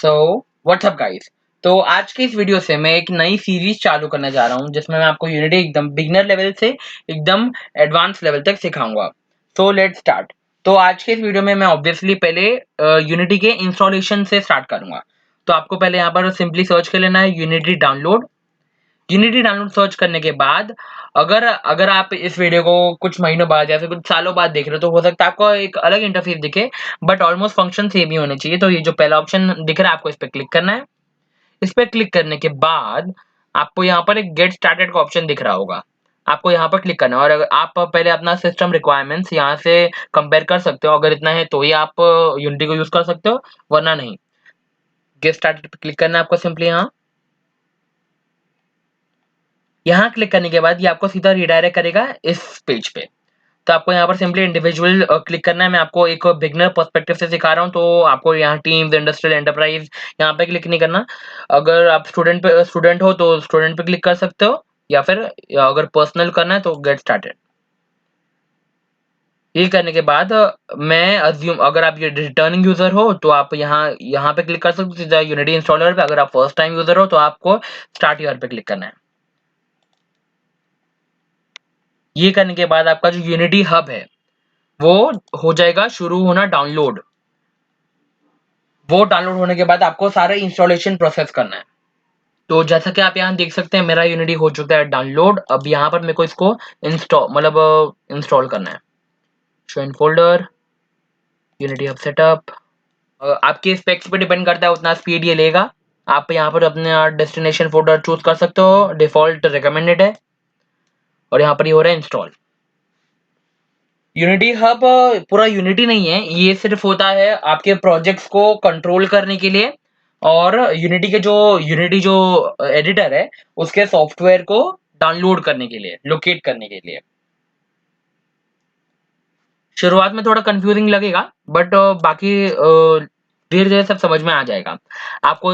So what's up guys. तो आज के इस वीडियो से मैं एक नई सीरीज चालू करने जा रहा हूं जिसमें मैं आपको यूनिटी एकदम बिगिनर लेवल से एकदम एडवांस लेवल तक सिखाऊंगा। So let's start. तो आज के इस वीडियो में मैं ऑब्वियसली पहले यूनिटी के इंस्टॉलेशन से स्टार्ट करूंगा। तो आपको पहले यहाँ पर सिंपली सर्च कर लेना है unity download. Unity download search करने के बाद अगर अगर आप इस वीडियो को कुछ महीनों बाद या फिर कुछ सालों बाद देख रहे हो तो हो सकता है आपको एक अलग इंटरफेस दिखे, बट ऑलमोस्ट फंक्शन सेम ही होने चाहिए। तो ये जो पहला ऑप्शन दिख रहा है आपको इस पर क्लिक करना है। इस पर क्लिक करने के बाद आपको यहाँ पर एक गेट स्टार्टेड का ऑप्शन दिख रहा होगा, आपको यहाँ पर क्लिक करना है। और अगर आप पहले अपना सिस्टम रिक्वायरमेंट्स यहाँ से कंपेयर कर सकते हो, अगर इतना है तो ही आप यूनिटी को यूज कर सकते हो, वरना नहीं। गेट स्टार्टेड पे क्लिक करना है आपको सिंपली। यहाँ क्लिक करने के बाद ये आपको सीधा रिडायरेक्ट करेगा इस पेज पे। तो आपको यहाँ पर सिंपली इंडिविजुअल क्लिक करना है। मैं आपको एक बिगनर पर्सपेक्टिव से सिखा रहा हूँ, तो आपको यहाँ टीम्स, इंडस्ट्रियल, एंटरप्राइज यहाँ पे क्लिक नहीं करना। अगर आप स्टूडेंट हो तो स्टूडेंट पे क्लिक कर सकते हो, या अगर पर्सनल करना है तो गेट स्टार्टेड। ये करने के बाद मैं अज्यूम अगर आप ये रिटर्निंग यूजर हो तो आप यहाँ पे क्लिक कर सकते हो सीधा यूनिटी इंस्टॉलर पे। अगर आप फर्स्ट टाइम यूजर हो तो आपको स्टार्ट यूर पे क्लिक करना है। ये करने के बाद आपका जो यूनिटी हब है वो हो जाएगा शुरू होना डाउनलोड। वो डाउनलोड होने के बाद आपको सारे इंस्टॉलेशन प्रोसेस करना है। तो जैसा कि आप यहाँ देख सकते हैं मेरा यूनिटी हो चुका है डाउनलोड। अब यहाँ पर मेरे को इसको इंस्टॉल करना है। Show in folder, unity hub setup. आपके स्पेक्स पे डिपेंड करता है उतना स्पीड ये लेगा। आप यहाँ पर अपना डेस्टिनेशन फोल्डर चूज कर सकते हो, डिफॉल्ट रिकमेंडेड है। और यहाँ पर ये हो रहा है इंस्टॉल। यूनिटी हब पूरा यूनिटी नहीं है, ये सिर्फ होता है आपके प्रोजेक्ट्स को कंट्रोल करने के लिए और यूनिटी जो एडिटर है उसके सॉफ्टवेयर को डाउनलोड करने के लिए, लोकेट करने के लिए। शुरुआत में थोड़ा कंफ्यूजिंग लगेगा, बट बाकी धीरे धीरे सब समझ में आ जाएगा आपको।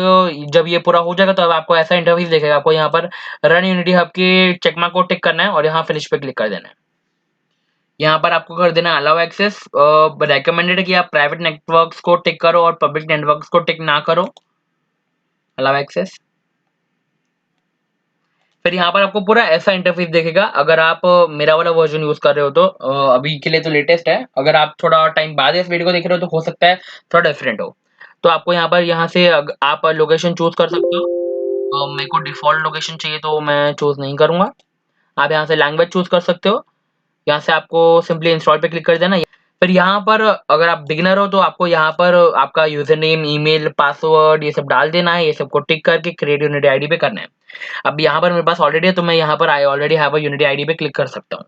जब ये पूरा हो जाएगा तो अब आपको ऐसा इंटरफेस देखेगा। आपको यहाँ पर रन यूनिटी हब के चेकमार्क को टिक करना है और यहाँ फिनिश पे क्लिक कर देना है। यहाँ पर आपको कर देना अलाउ एक्सेस। रेकमेंडेड है कि आप प्राइवेट नेटवर्क्स को टिक करो और पब्लिक नेटवर्क्स को टिक ना करो। Allow access. फिर यहाँ पर आपको पूरा ऐसा इंटरफेस देखेगा। अगर आप मेरा वाला वर्जन यूज कर रहे हो तो अभी के लिए तो लेटेस्ट है। अगर आप थोड़ा टाइम बाद इस वीडियो को देख रहे हो तो हो सकता है थोड़ा डिफरेंट हो। तो आपको यहाँ से आप लोकेशन चूज कर सकते हो। मेरे को डिफॉल्ट लोकेशन चाहिए तो मैं चूज नहीं करूंगा। आप यहाँ से लैंग्वेज चूज कर सकते हो। यहाँ से आपको सिंपली इंस्टॉल पे क्लिक कर देना। फिर यहाँ पर अगर आप बिगिनर हो तो आपको यहाँ पर आपका यूजर नेम, ईमेल, पासवर्ड ये सब डाल देना है। ये सबको टिक करके क्रिएट यूनिटी आईडी पे करना है। अब यहाँ पर मेरे पास ऑलरेडी है तो मैं यहाँ पर I already have a unity ID पे क्लिक कर सकता हूँ।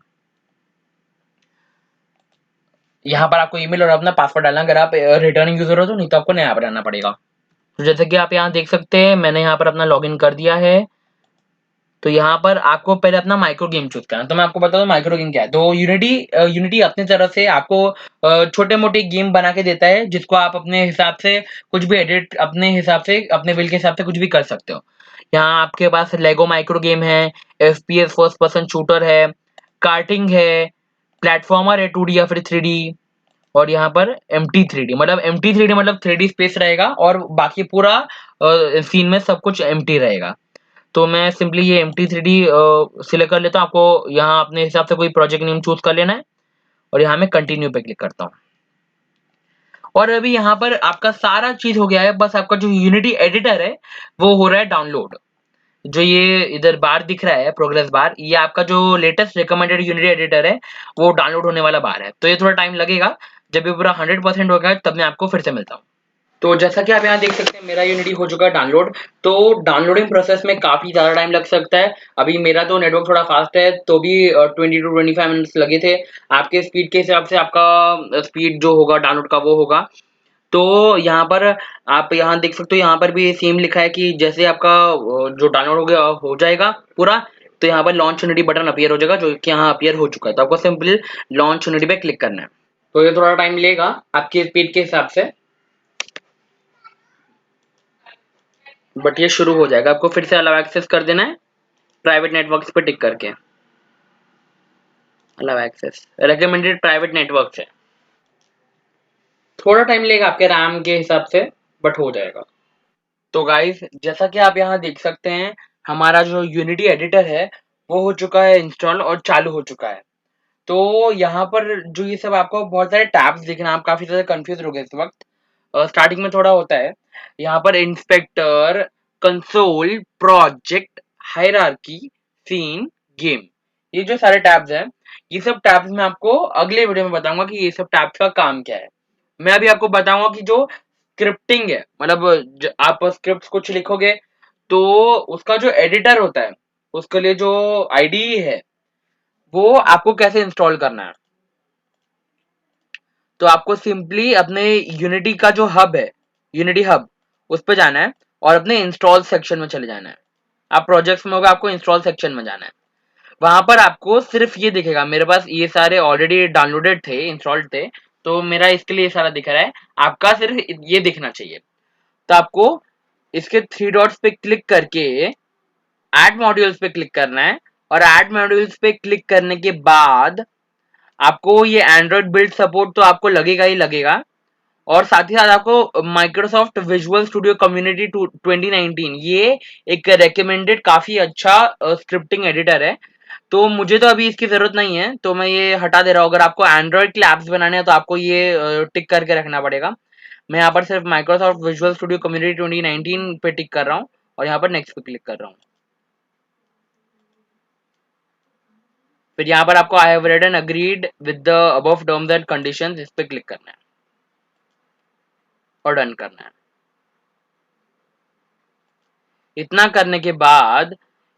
यहाँ पर आपको ईमेल और अपना पासवर्ड डालना अगर आप रिटर्निंग यूजर हो तो, नहीं तो आपको नया बनाना पड़ेगा। तो जैसे कि आप यहाँ देख सकते हैं मैंने यहाँ पर अपना लॉगिन कर दिया है। तो यहाँ पर आपको पहले अपना माइक्रो गेम चूज करना है। तो मैं आपको बता दूं माइक्रो गेम क्या है। तो यूनिटी अपनी तरफ से आपको छोटे मोटे गेम बना के देता है जिसको आप अपने हिसाब से कुछ भी एडिट, अपने हिसाब से, अपने विल के हिसाब से कुछ भी कर सकते हो। यहाँ आपके पास लेगो माइक्रो गेम है, एफपीएस फर्स्ट पर्सन शूटर है, कार्टिंग है, प्लेटफॉर्मर है 2D या फिर 3D। और यहाँ पर एम टी थ्री डी मतलब 3D स्पेस रहेगा और बाकी पूरा सीन में सब कुछ एम्प्टी रहेगा। तो मैं सिंपली ये MT3D सिलेक्ट कर लेता हूँ। आपको यहाँ अपने हिसाब से कोई प्रोजेक्ट नेम चूज कर लेना है और यहाँ मैं कंटिन्यू पे क्लिक करता हूँ। और अभी यहाँ पर आपका सारा चीज हो गया है। बस आपका जो यूनिटी एडिटर है वो हो रहा है डाउनलोड। जो ये इधर बार दिख रहा है, प्रोग्रेस बार, ये आपका जो लेटेस्ट रिकमेंडेड यूनिटी एडिटर है वो डाउनलोड होने वाला बार है। तो ये थोड़ा टाइम लगेगा। जब ये पूरा 100% हो गया तब मैं आपको फिर से मिलता हूँ। तो जैसा कि आप यहाँ देख सकते हैं मेरा यूनिटी हो चुका है डाउनलोड। तो डाउनलोडिंग प्रोसेस में काफी ज्यादा टाइम लग सकता है। अभी मेरा तो नेटवर्क थोड़ा फास्ट है तो भी 20 to 25 मिनट्स लगे थे। आपके स्पीड के हिसाब से आपका स्पीड जो होगा डाउनलोड का वो होगा। तो यहाँ पर आप यहाँ देख सकते हो, यहाँ पर भी सेम लिखा है कि जैसे आपका जो डाउनलोड हो गया हो जाएगा पूरा, तो यहाँ पर लॉन्च यूनिटी बटन अपीयर हो जाएगा जो कि यहाँ अपीयर हो चुका है। तो आपको सिंपली लॉन्च यूनिटी पे क्लिक करना है। तो ये थोड़ा टाइम लेगा आपकी स्पीड के हिसाब से, बट ये शुरू हो जाएगा। आपको फिर से अलाउ एक्सेस कर देना है प्राइवेट नेटवर्क्स पे टिक करके। Allow access recommended private network है। थोड़ा टाइम लेगा आपके रैम के हिसाब से, बट हो जाएगा। तो गाइस जैसा कि आप यहाँ देख सकते हैं, हमारा जो यूनिटी एडिटर है वो हो चुका है इंस्टॉल और चालू हो चुका है। तो यहाँ पर जो ये सब आपको बहुत सारे टैब्स दिख रहे हैं, आप काफी ज्यादा कंफ्यूज हो गए इस वक्त। स्टार्टिंग में थोड़ा होता है। यहाँ पर inspector, console, project, hierarchy, scene, game, ये जो सारे टैब्स हैं, ये सब टैब्स मैं आपको अगले वीडियो में बताऊंगा कि ये सब टैब्स का काम क्या है। मैं अभी आपको बताऊंगा कि जो स्क्रिप्टिंग है, मतलब आप स्क्रिप्ट कुछ लिखोगे तो उसका जो एडिटर होता है, उसके लिए जो आईडी है, वो आपको कैसे इंस्टॉल करना है। तो आपको सिंपली अपने यूनिटी का जो हब है, यूनिटी हब, उस पर जाना है और अपने इंस्टॉल सेक्शन में चले जाना है। आप प्रोजेक्ट्स में होगा, आपको इंस्टॉल सेक्शन में जाना है। वहां पर आपको सिर्फ ये दिखेगा, मेरे पास ये सारे ऑलरेडी डाउनलोडेड थे, इंस्टॉल्ड थे, तो मेरा इसके लिए सारा दिख रहा है। आपका सिर्फ ये दिखना चाहिए। तो आपको इसके थ्री डॉट्स पे क्लिक करके ऐड मॉड्यूल्स पे क्लिक करना है, और ऐड मॉड्यूल्स पे क्लिक करने के बाद आपको ये एंड्रॉइड बिल्ड सपोर्ट तो आपको लगेगा ही लगेगा, और साथ ही साथ आपको माइक्रोसॉफ्ट विजुअल स्टूडियो कम्युनिटी 2019, ये एक रेकमेंडेड काफी अच्छा स्क्रिप्टिंग एडिटर है। तो मुझे तो अभी इसकी जरूरत नहीं है, तो मैं ये हटा दे रहा हूँ। अगर आपको एंड्रॉइड के एप्स बनाने हैं तो आपको ये टिक करके रखना पड़ेगा। मैं यहाँ पर सिर्फ माइक्रोसॉफ्ट विजुअल स्टूडियो कम्युनिटी 2019 पे टिक कर रहा हूँ, और यहाँ पर नेक्स्ट पे क्लिक कर रहा हूँ। फिर यहाँ पर आपको I have read and agreed with the above terms and conditions, इस पे क्लिक करना है और डन करना है। इतना करने के बाद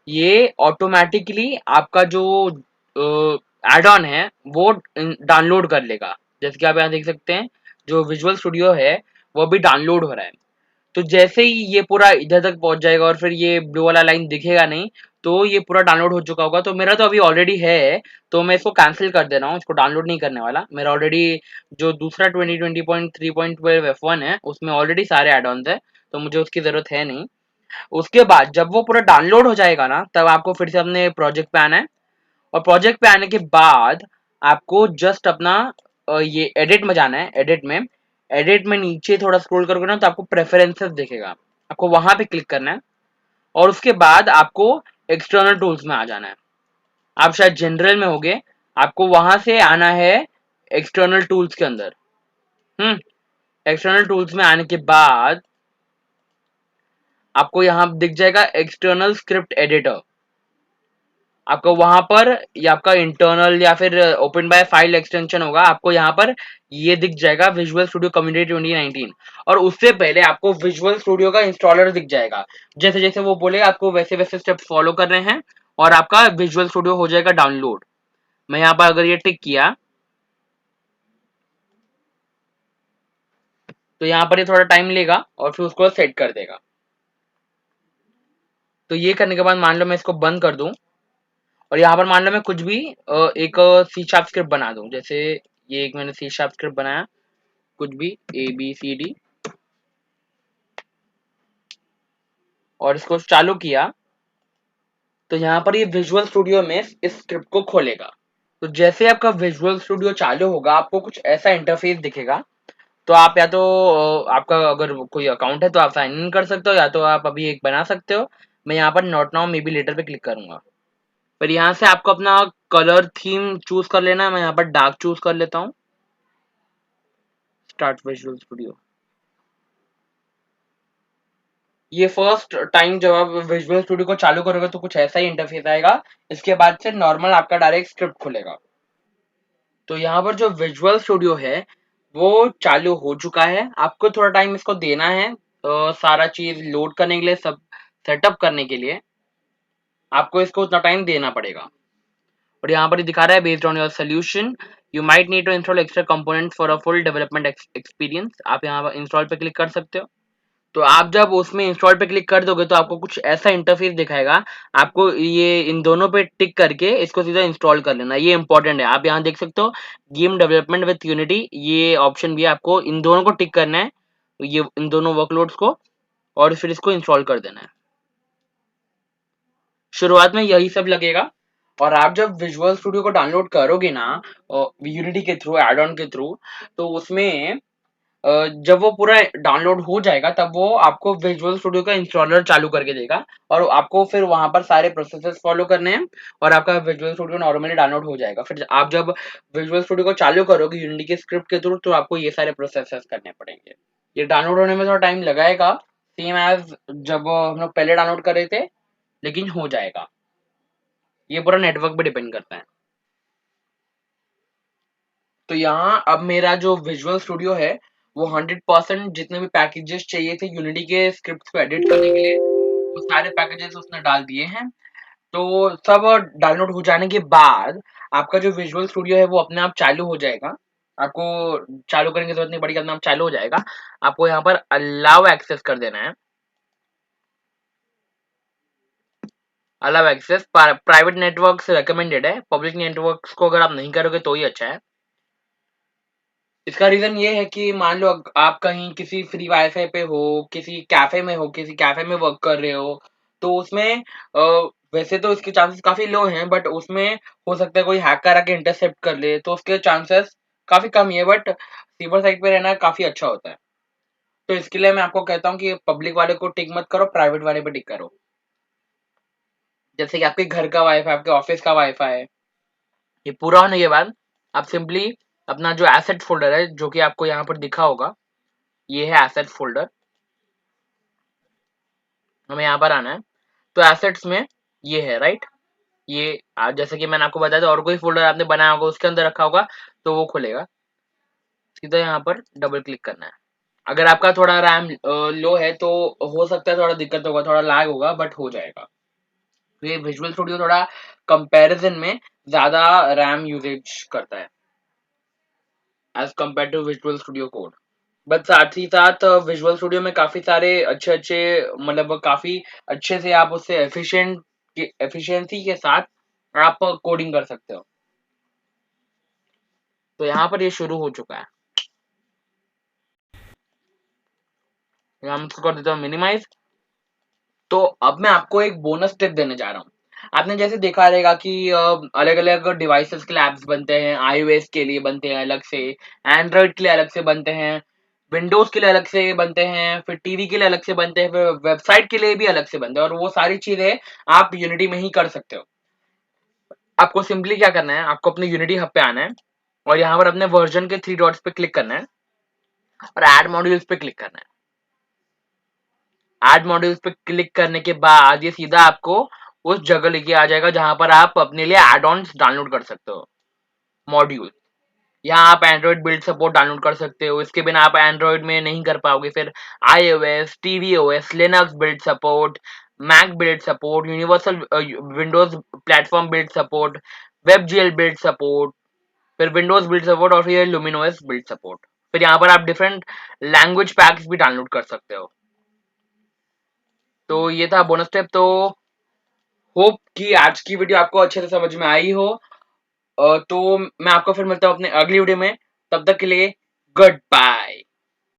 ये ऑटोमेटिकली आपका जो एड ऑन है वो डाउनलोड कर लेगा। जैसे कि आप यहाँ देख सकते हैं, जो विजुअल स्टूडियो है वो भी डाउनलोड हो रहा है। तो जैसे ही ये पूरा इधर तक पहुंच जाएगा और फिर ये ब्लू वाला लाइन दिखेगा नहीं, तो ये पूरा डाउनलोड हो चुका होगा। तो मेरा तो अभी ऑलरेडी है, तो मैं इसको कैंसिल कर दे रहा हूँ, इसको डाउनलोड नहीं करने वाला। मेरा ऑलरेडी जो दूसरा 2020.3.12 F1 है, उसमें ऑलरेडी सारे एड ऑन्स है, तो मुझे उसकी जरूरत है नहीं। उसके बाद जब वो पूरा डाउनलोड हो जाएगा ना, तब आपको फिर से अपने प्रोजेक्ट पे आना है, और प्रोजेक्ट पे आने के बाद आपको जस्ट अपना ये एडिट में जाना है। एडिट में नीचे थोड़ा स्क्रॉल करोगे ना, तो आपको प्रेफरेंसेस दिखेगा, आपको वहां पे क्लिक करना है, और उसके बाद आपको एक्सटर्नल टूल्स में आ जाना है। आप शायद जनरल में होगे, आपको वहां से आना है एक्सटर्नल टूल्स के अंदर। एक्सटर्नल टूल्स में आने के बाद आपको यहाँ दिख जाएगा एक्सटर्नल स्क्रिप्ट एडिटर। आपको वहां पर या आपका इंटरनल या फिर ओपन बाय फाइल एक्सटेंशन होगा, आपको यहाँ पर ये दिख जाएगा विजुअल स्टूडियो कम्युनिटी 2019, और उससे पहले आपको विजुअल स्टूडियो का इंस्टॉलर दिख जाएगा। जैसे जैसे वो बोले आपको वैसे वैसे स्टेप्स फॉलो कर रहे हैं, और आपका विजुअल स्टूडियो हो जाएगा डाउनलोड। मैं यहाँ पर अगर ये टिक किया, तो यहाँ पर ये थोड़ा टाइम लेगा और फिर उसको सेट कर देगा। तो ये करने के बाद मान लो मैं इसको बंद कर दूं, और यहाँ पर मान लो मैं कुछ भी एक सी शार्प स्क्रिप्ट बना दूं। जैसे ये एक मैंने सी शार्प स्क्रिप्ट बनाया, कुछ भी ABCD, और इसको चालू किया, तो यहाँ पर ये विजुअल स्टूडियो में इस स्क्रिप्ट को खोलेगा। तो जैसे आपका विजुअल स्टूडियो चालू होगा, आपको कुछ ऐसा इंटरफेस दिखेगा। तो आप या तो आपका अगर कोई अकाउंट है तो आप साइन इन कर सकते हो, या तो आप अभी एक बना सकते हो। मैं यहाँ पर not now maybe later पे क्लिक करूंगा। फिर यहाँ से आपको अपना कलर थीम चूज कर लेना है। मैं यहाँ पर डार्क चूज कर लेता हूँ। Start visual studio. ये फर्स्ट टाइम जब आप विजुअल स्टूडियो को चालू करोगे तो कुछ ऐसा ही इंटरफेस आएगा। इसके बाद से नॉर्मल आपका डायरेक्ट स्क्रिप्ट खुलेगा। तो यहाँ पर जो विजुअल स्टूडियो है वो चालू हो चुका है। आपको थोड़ा टाइम इसको देना है, सारा चीज लोड करने के लिए, सब सेटअप करने के लिए आपको इसको उतना टाइम देना पड़ेगा। और यहाँ पर दिखा रहा है based on your solution you might need to install extra components for a full development experience. आप यहाँ पर इंस्टॉल पे क्लिक कर सकते हो। तो आप जब उसमें इंस्टॉल पे क्लिक कर दोगे तो आपको कुछ ऐसा इंटरफेस दिखाएगा। आपको ये इन दोनों पे टिक करके इसको सीधा इंस्टॉल कर लेना, ये इंपॉर्टेंट है। आप यहाँ देख सकते हो गेम डेवलपमेंट विद यूनिटी, ये ऑप्शन भी है, आपको इन दोनों को टिक करना है, ये इन दोनों वर्कलोड्स को, और फिर इसको इंस्टॉल कर देना है। शुरुआत में यही सब लगेगा, और आप जब विजुअल स्टूडियो को डाउनलोड करोगे ना यूनिटी के थ्रू, एड ऑन के थ्रू, तो उसमें जब वो पूरा डाउनलोड हो जाएगा तब वो आपको विजुअल स्टूडियो का इंस्टॉलर चालू करके देगा और आपको फिर वहां पर सारे प्रोसेसेस फॉलो करने हैं और आपका विजुअल स्टूडियो नॉर्मली डाउनलोड हो जाएगा। फिर आप जब विजुअल स्टूडियो को चालू करोगे यूनिटी के स्क्रिप्ट के थ्रू तो आपको ये सारे प्रोसेसेस करने पड़ेंगे। ये डाउनलोड होने में थोड़ा टाइम लगाएगा, सेम एज जब हम लोग पहले डाउनलोड कर रहे थे, लेकिन हो जाएगा। ये पूरा नेटवर्क पे डिपेंड करता है। तो यहाँ अब मेरा जो विजुअल स्टूडियो है वो 100% जितने भी पैकेजेस चाहिए थे यूनिटी के स्क्रिप्ट को एडिट करने के लिए वो सारे पैकेजेस उसने डाल दिए हैं। तो सब डाउनलोड हो जाने के बाद आपका जो विजुअल स्टूडियो है वो अपने आप चालू हो जाएगा। आपको चालू करने की जरूरत नहीं पड़ेगी, अपने आप चालू हो जाएगा। आपको यहाँ पर अलाउ एक्सेस कर देना है। अलाउ एक्सेस प्राइवेट नेटवर्क से रिकमेंडेड है, पब्लिक नेटवर्क्स को अगर आप नहीं करोगे तो ही अच्छा है। इसका रीजन ये है कि मान लो आप कहीं किसी फ्री वाईफाई पे हो, किसी कैफे में हो, किसी कैफे में वर्क कर रहे हो, तो उसमें वैसे तो इसके चांसेस काफी लो हैं, बट उसमें हो सकता है कोई हैकर आके इंटरसेप्ट कर ले, तो उसके चांसेस काफी कम ही है, बट सीवर साइड पे रहना काफी अच्छा होता है। तो इसके लिए मैं आपको कहता हूँ कि पब्लिक वाले को टिक मत करो, प्राइवेट वाले पे टिक करो। जैसे कि आपके घर का वाईफाई, आपके ऑफिस का वाईफाई है। ये पूरा होने के बाद आप सिंपली अपना जो एसेट फोल्डर है जो कि आपको यहाँ पर दिखा होगा, ये है एसेट फोल्डर, हमें यहाँ पर आना है। तो एसेट्स में ये है राइट, ये जैसे कि मैंने आपको बताया था, और कोई फोल्डर आपने बनाया होगा उसके अंदर रखा होगा तो वो खुलेगा। सीधा यहाँ पर डबल क्लिक करना है। अगर आपका थोड़ा रैम लो है तो हो सकता है थोड़ा दिक्कत होगा, थोड़ा लैग होगा, बट हो जाएगा। तो ये विजुअल स्टूडियो थोड़ा कंपैरिजन में ज्यादा रैम यूजेज करता है as compare to Visual Studio Code. But साथ ही साथ विजुअल स्टूडियो में काफी सारे अच्छे अच्छे, मतलब काफी अच्छे से आप उससे एफिशिएंसी के साथ आप कोडिंग कर सकते हो। तो यहाँ पर ये शुरू हो चुका है। हम इसको कर देता हूँ मिनिमाइज। तो अब मैं आपको एक बोनस टिप देने जा रहा हूँ। आपने जैसे देखा रहेगा कि अलग अलग डिवाइसेस के लिए एप्स बनते हैं, iOS के लिए बनते हैं अलग से, एंड्रॉइड के लिए अलग से बनते हैं, विंडोज के लिए अलग से बनते हैं, फिर टीवी के लिए अलग से बनते हैं, फिर वेबसाइट के लिए भी अलग से बनते हैं, और वो सारी चीजें आप यूनिटी में ही कर सकते हो। आपको सिंपली क्या करना है, आपको अपने यूनिटी हब पे आना है और यहाँ पर अपने वर्जन के 3 डॉट्स पे क्लिक करना है और ऐड मॉड्यूल्स पे क्लिक करना है। ऐड मॉड्यूल्स पे क्लिक करने के बाद ये सीधा आपको उस जगह लेके आ जाएगा जहां पर आप अपने लिए एड ऑन्स डाउनलोड कर सकते हो, मॉड्यूल। यहाँ आप एंड्रॉइड बिल्ड सपोर्ट डाउनलोड कर सकते हो, इसके बिना आप एंड्रॉइड में नहीं कर पाओगे। फिर iOS, tvOS, Linux build support, Mac build support, universal Windows platform build support, WebGL build support, फिर विंडोज बिल्ड सपोर्ट और फिर लुमिनोस बिल्ड सपोर्ट। फिर यहाँ पर आप डिफरेंट लैंग्वेज पैक्स भी डाउनलोड कर सकते हो। तो ये था बोनस टिप। तो होप कि आज की वीडियो आपको अच्छे से समझ में आई हो। तो मैं आपको फिर मिलता हूँ अपने अगली वीडियो में, तब तक के लिए गुड बाय।